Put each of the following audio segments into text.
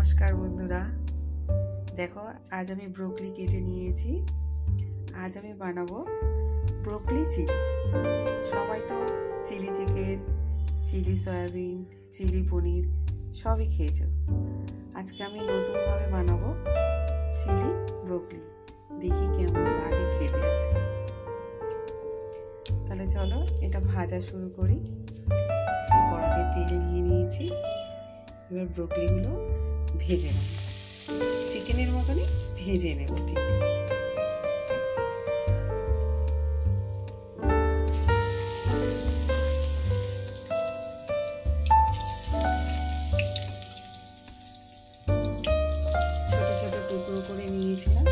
নমস্কার বন্ধুরা, দেখো আজ আমি ব্রোকলি কেটে নিয়েছি। আজ আমি বানাবো ব্রোকলি চিলি। সবাই তো chilli chicken, chilli soybean, chilli paneer সবই খেয়েছো। আজকে আমি নতুনভাবে বানাবো চিলি ব্রোকলি। দেখি কেমন লাগে খেতে আছে। তাহলে চলো এটা ভাজা শুরু করি। কড়াতে তেল নিয়ে নিয়েছি, এবার ব্রোকলিগুলো ভেজে নেব, চিকেনের মতনই ভেজে নেব। ঠিক ছোট ছোট টুকরো করে নিয়েছিলাম।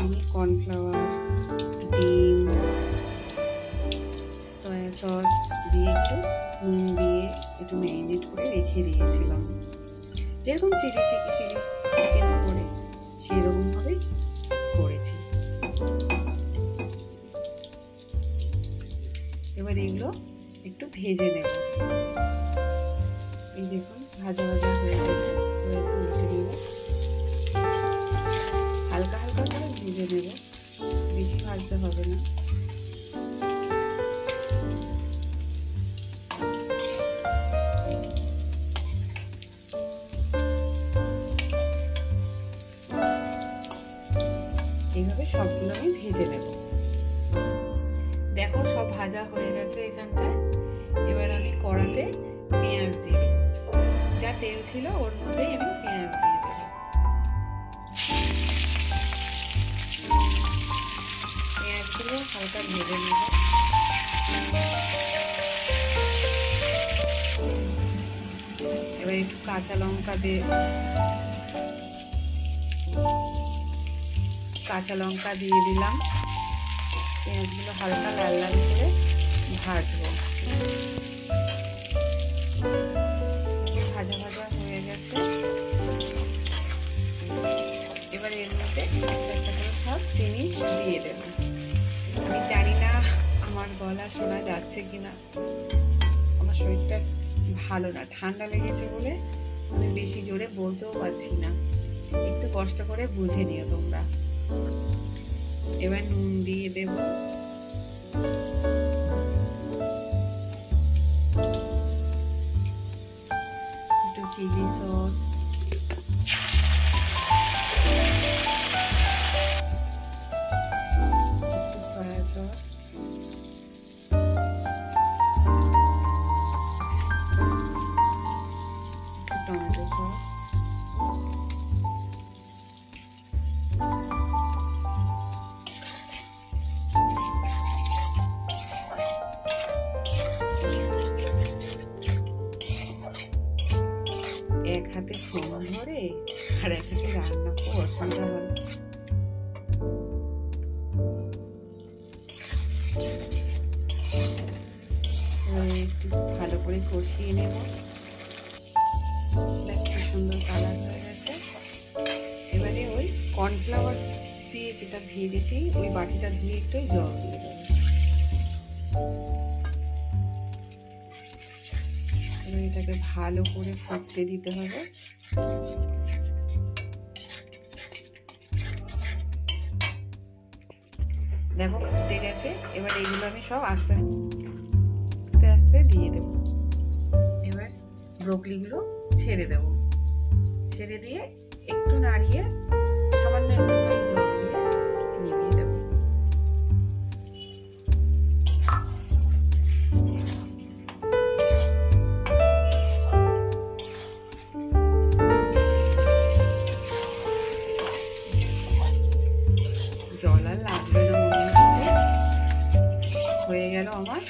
আমি কর্নফ্লাওয়ার, ডিম, সয়া সস দিয়ে একটু নুন দিয়ে একটু ম্যারিনেট করে রেখে দিয়েছিলাম। যেরকম চিলি চিকেন করে সেরকমভাবেই করেছি। এবার এগুলো একটু ভেজে নেব। এই দেখুন ভাজা ভাজা হয়ে গেছে। উল্টে নেব, হালকা হালকা করে ভেজে নেব, বেশি ভাজতে হবে না। এইভাবে সবগুলো আমি ভেজে নেব। দেখো সব ভাজা হয়ে গেছে এখানটায়। এবার আমি কড়াতে পেঁয়াজ দিয়ে দেব। যা তেল ছিল ওর মধ্যেই আমি পেঁয়াজ দিয়ে দেব। পেঁয়াজগুলো হালকা ভেজে নেব। এবার একটু কাঁচা লঙ্কা দিয়ে দিলাম। পেঁয়াজগুলো হালকা লাল লাল করে ভাজবো। ভাজা ভাজা হয়ে গেছে। এবার এর মধ্যে একটা করে সব জিনিস দিয়ে দেব। আমি জানি না আমার গলা শোনা যাচ্ছে কিনা। আমার শরীরটা ভালো না, ঠান্ডা লেগেছে বলে আমি বেশি জোরে বলতেও পারছি না। একটু কষ্ট করে বুঝে নিও তোমরা। এবার নুন দিয়ে দেব, একটু চিলি সস, একটু সয়া সস, একটু টমেটো সস, এক হাতে ফোন ধরে আর এক হাতে রান্না খুব অসুবিধা হয়। একটু ভালো করে কষিয়ে নেব। দেখো সুন্দর কালার হয়ে গেছে। এবারে ওই কর্নফ্লাওয়ার দিয়ে যেটা ভেজেছি ওই বাটিটা ধুয়ে একটু জল দিয়ে দেবো। এটাকে ভালো করে ফুটতে দিতে হবে। দেখো ফুটে গেছে। এবার এইগুলো আমি সব আস্তে আস্তে দিয়ে দেব। এবার ব্রোকলিগুলো ছেড়ে দেব। ছেড়ে দিয়ে একটু নাড়িয়ে সামান্য একটু জল দিয়ে নিভিয়ে দেব। জল আর লাগবে না মনে হচ্ছে। হয়ে গেল আমার